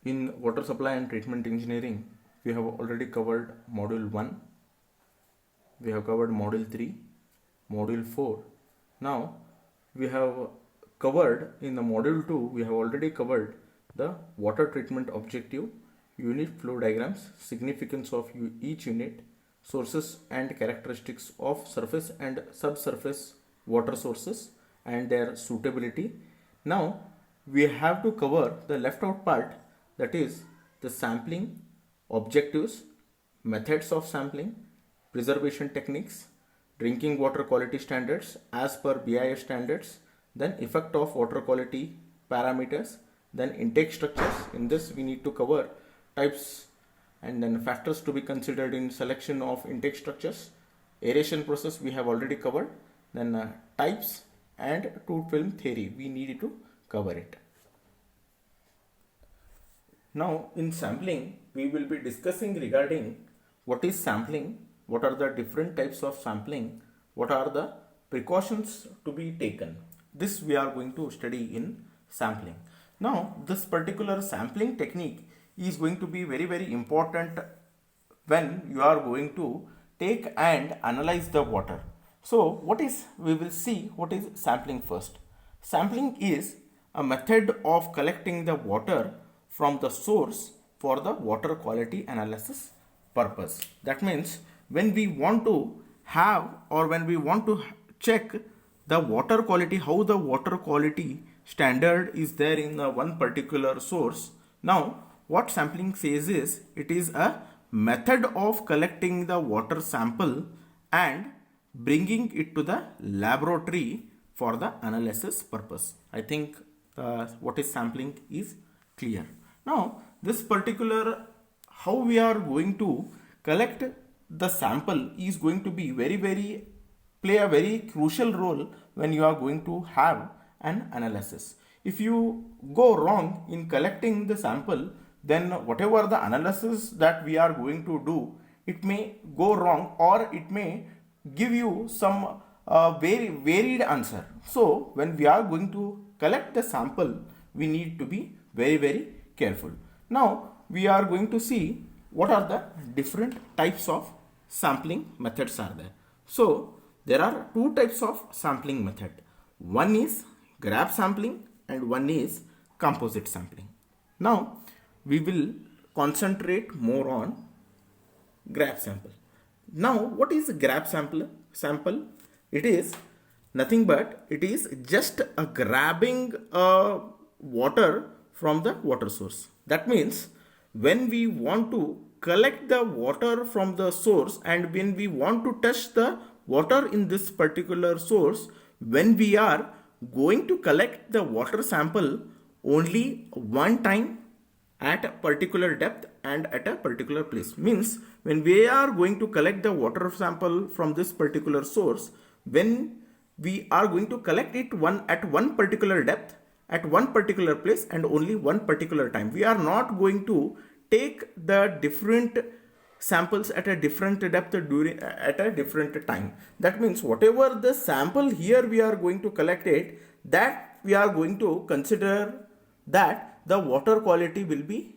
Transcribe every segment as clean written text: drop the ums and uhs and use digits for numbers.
In water supply and treatment engineering, we have already covered module 1, we have covered module 3, module 4. Now we have covered in the module 2, we have already covered the water treatment objective, unit flow diagrams, significance of each unit, sources and characteristics of surface and subsurface water sources and their suitability. Now we have to cover the left out part, that is the sampling, objectives, methods of sampling, preservation techniques, drinking water quality standards as per BIS standards, then effect of water quality parameters, then intake structures. In this we need to cover types and then factors to be considered in selection of intake structures. Aeration process we have already covered. Then types and tooth film theory we need to cover it. Now in sampling we will be discussing regarding what is sampling, what are the different types of sampling, what are the precautions to be taken. This we are going to study in sampling. Now this particular sampling technique is going to be very important when you are going to take and analyze the water. So we will see what is sampling first. Sampling is a method of collecting the water from the source for the water quality analysis purpose. That means when we want to have or when we want to check the water quality, how the water quality standard is there in one particular source. Now what sampling says is, it is a method of collecting the water sample and bringing it to the laboratory for the analysis purpose. I think what is sampling is clear. Now this particular how we are going to collect the sample is going to be play a very crucial role when you are going to have an analysis. If you go wrong in collecting the sample, then whatever the analysis that we are going to do, it may go wrong or it may give you some very varied answer. So when we are going to collect the sample, we need to be very careful. Now we are going to see what are the different types of sampling methods are there. So there are two types of sampling method. One is grab sampling and one is composite sampling. Now we will concentrate more on grab sample. Now what is grab sample? It is nothing but it is just a grabbing water from the water source. That means when we want to collect the water from the source and when we want to test the water in this particular source, when we are going to collect the water sample only one time at a particular depth and at a particular place. Means when we are going to collect the water sample from this particular source, when we are going to collect it at one particular depth, at one particular place and only one particular time. We are not going to take the different samples at a different depth at a different time. That means whatever the sample here we are going to collect it, that we are going to consider that the water quality will be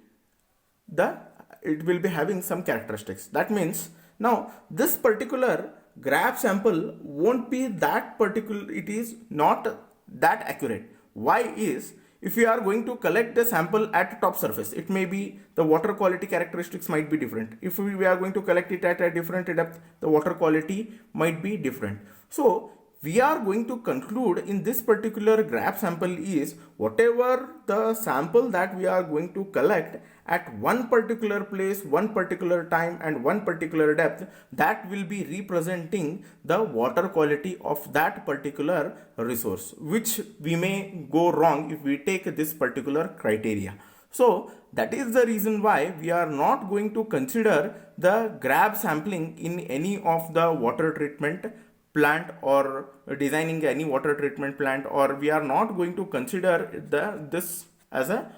having some characteristics. That means now this particular grab sample won't be that particular, it is not that accurate. Why is, if we are going to collect the sample at top surface, it may be the water quality characteristics might be different. If we are going to collect it at a different depth, the water quality might be different. So we are going to conclude in this particular grab sample is whatever the sample that we are going to collect at one particular place, one particular time and one particular depth, that will be representing the water quality of that particular resource, which we may go wrong if we take this particular criteria. So that is the reason why we are not going to consider the grab sampling in any of the water treatment plant or designing any water treatment plant, or we are not going to consider this as a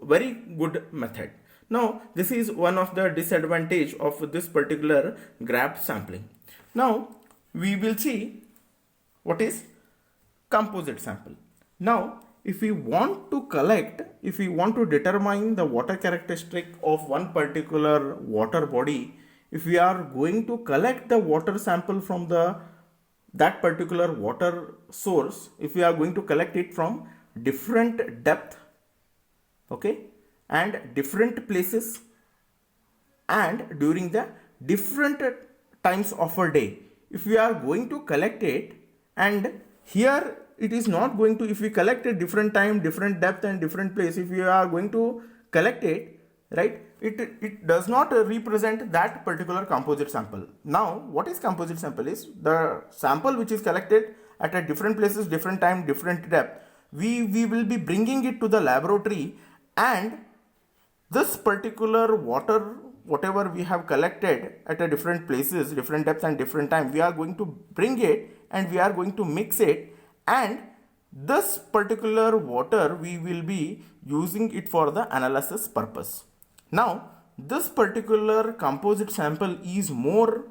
very good method. Now this is one of the disadvantage of this particular grab sampling. Now we will see what is composite sample. Now if we want to collect, if we want to determine the water characteristic of one particular water body, if we are going to collect the water sample from that particular water source, if we are going to collect it from different depth, okay, and different places, and during the different times of a day, if we are going to collect it, and here it is not going to, if we collect a different time, different depth and different place, if we are going to collect it, right, it does not represent that particular composite sample. Now what is composite sample is the sample which is collected at a different places, different time, different depth. We will be bringing it to the laboratory, and this particular water, whatever we have collected at a different places, different depth and different time, we are going to bring it and we are going to mix it, and this particular water we will be using it for the analysis purpose. Now this particular composite sample is more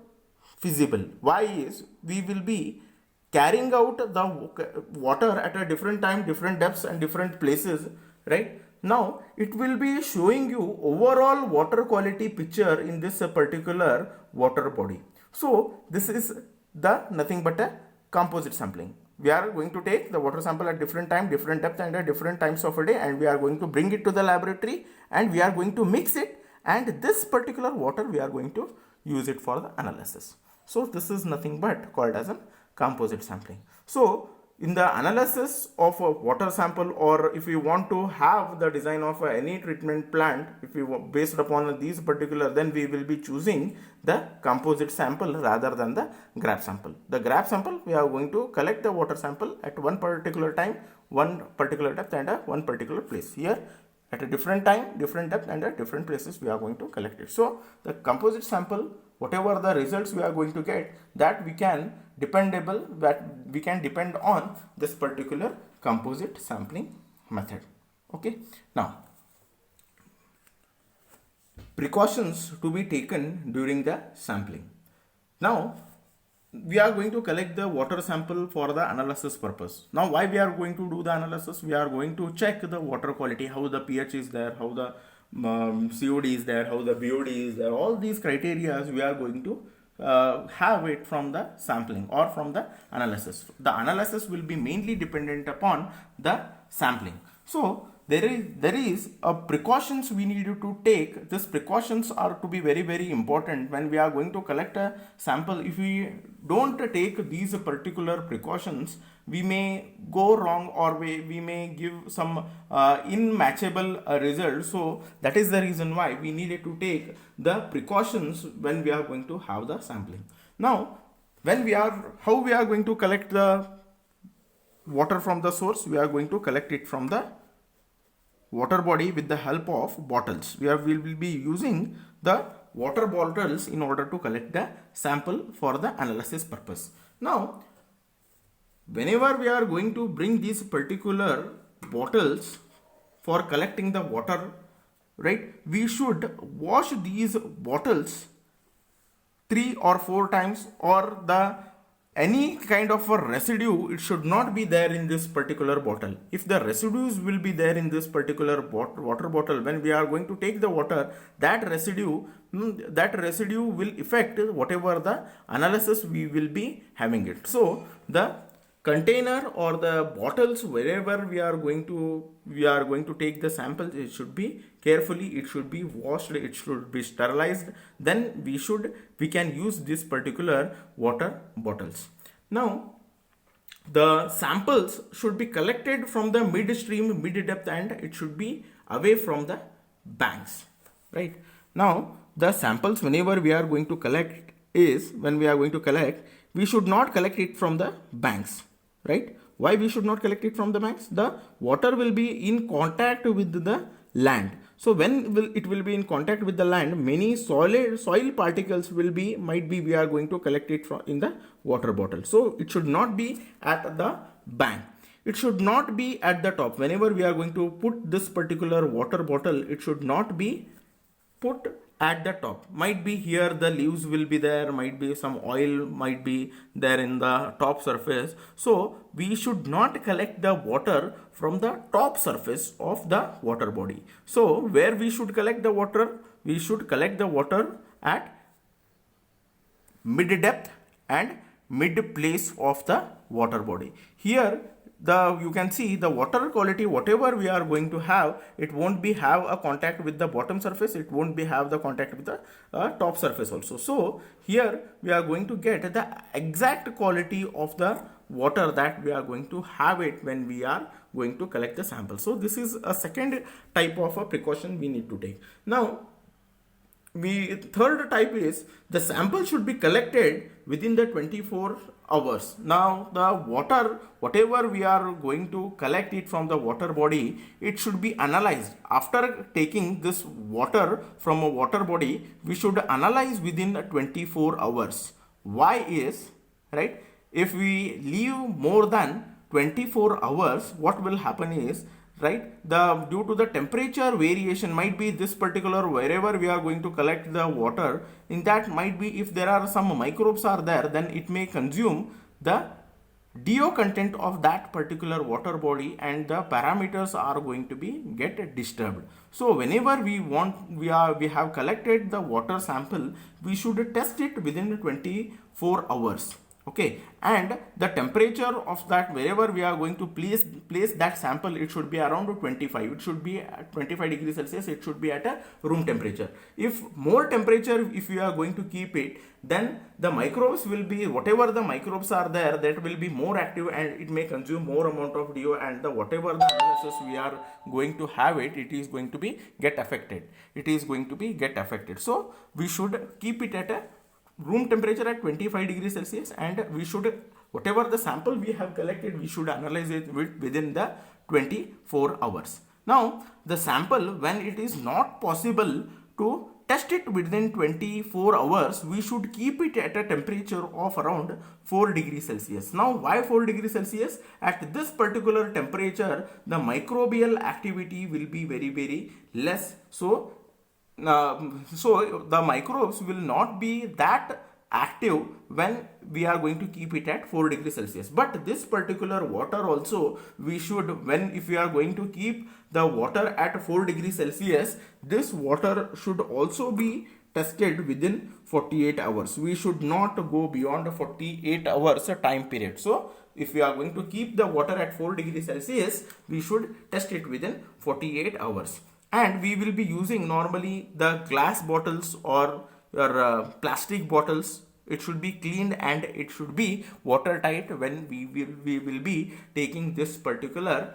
feasible. Why is, we will be carrying out the water at a different time, different depths and different places, right? Now it will be showing you overall water quality picture in this particular water body. So this is the nothing but a composite sampling. We are going to take the water sample at different time, different depth and at different times of a day, and we are going to bring it to the laboratory and we are going to mix it, and this particular water we are going to use it for the analysis. So this is nothing but called as a composite sampling. So in the analysis of a water sample, or if we want to have the design of any treatment plant, if we based upon these particular, then we will be choosing the composite sample rather than the grab sample. The grab sample, we are going to collect the water sample at one particular time, one particular depth and one particular place. Here at a different time, different depth and at different places we are going to collect it. So the composite sample, whatever the results we are going to get, that we can depend on this particular composite sampling method. Okay, now precautions to be taken during the sampling. Now we are going to collect the water sample for the analysis purpose. Now why we are going to do the analysis? We are going to check the water quality, how the pH is there, how the COD is there, how the BOD is there. All these criteria we are going to have it from the sampling or from the analysis. The analysis will be mainly dependent upon the sampling. So there is a precautions we need to take. These precautions are to be very, very important when we are going to collect a sample. If we don't take these particular precautions, we may go wrong, or we may give some unmatchable results. So that is the reason why we needed to take the precautions when we are going to have the sampling. Now how we are going to collect the water from the source? We are going to collect it from the water body with the help of bottles. We will be using the water bottles in order to collect the sample for the analysis purpose. Now whenever we are going to bring these particular bottles for collecting the water, right, we should wash these bottles 3 or 4 times, or any kind of a residue, it should not be there in this particular bottle. If the residues will be there in this particular water bottle, when we are going to take the water, that residue will affect whatever the analysis we will be having it. So the container or the bottles, wherever we are going to take the samples, it should be carefully, it should be washed, it should be sterilized, then we can use this particular water bottles. Now the samples should be collected from the midstream, mid depth, and it should be away from the banks, right? Now the samples, whenever we are going to collect, we should not collect it from the banks, right? Why we should not collect it from the banks? The water will be in contact with the land. So when it will be in contact with the land, many soil particles might be we are going to collect it from in the water bottle. So it should not be at the bank. It should not be at the top. Whenever we are going to put this particular water bottle, it should not be put at the top. Might be here the leaves will be there, might be some oil might be there in the top surface. So we should not collect the water from the top surface of the water body. So where we should collect the water? We should collect the water at mid depth and mid place of the water body. Here you can see the water quality, whatever we are going to have, it won't be have a contact with the bottom surface, it won't be have the contact with the top surface also. So here we are going to get the exact quality of the water that we are going to have it when we are going to collect the sample. So this is a second type of a precaution we need to take. Now third type is the sample should be collected within the 24 hours. Now the water, whatever we are going to collect it from the water body, it should be analyzed. After taking this water from a water body, we should analyze within 24 hours. Why is, right, if we leave more than 24 hours, what will happen is, right, due to the temperature variation, might be this particular wherever we are going to collect the water, in that might be if there are some microbes are there, then it may consume the DO content of that particular water body and the parameters are going to be get disturbed. So whenever we have collected the water sample, we should test it within 24 hours. Okay, and the temperature of that wherever we are going to place that sample, it should be around 25. It should be at 25 degrees Celsius. It should be at a room temperature. If more temperature, if you are going to keep it, then the microbes will be, whatever the microbes are there, that will be more active and it may consume more amount of DO, and the whatever the analysis we are going to have it, it is going to be get affected. It is going to be get affected. So we should keep it at a room temperature at 25 degrees Celsius, and we should, whatever the sample we have collected, we should analyze it within the 24 hours. Now the sample, when it is not possible to test it within 24 hours, we should keep it at a temperature of around 4 degrees Celsius. Now why 4 degrees Celsius? At this particular temperature, the microbial activity will be very less. So the microbes will not be that active when we are going to keep it at 4 degrees Celsius. But this particular water also, we should, if we are going to keep the water at 4 degrees Celsius, this water should also be tested within 48 hours. We should not go beyond 48 hours time period. So if we are going to keep the water at 4 degrees Celsius, we should test it within 48 hours. And we will be using normally the glass bottles or your plastic bottles. It should be cleaned and it should be watertight when we will be taking this particular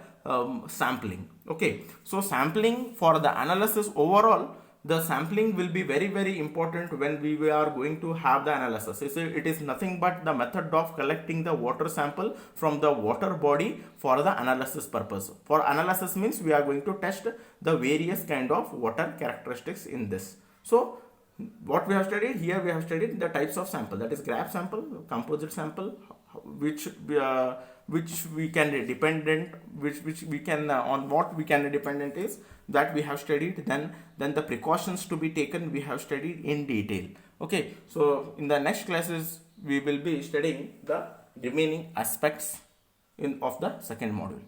sampling. Okay, so sampling for the analysis overall, the sampling will be very important when we are going to have the analysis. It is nothing but the method of collecting the water sample from the water body for the analysis purpose. For analysis means we are going to test the various kind of water characteristics in this. So what we have studied here, we have studied the types of sample, that is graph sample, composite sample, which we can dependent, which we can on what we can dependent is that we have studied. Then the precautions to be taken we have studied in detail. Okay, so in the next classes we will be studying the remaining aspects of the second module.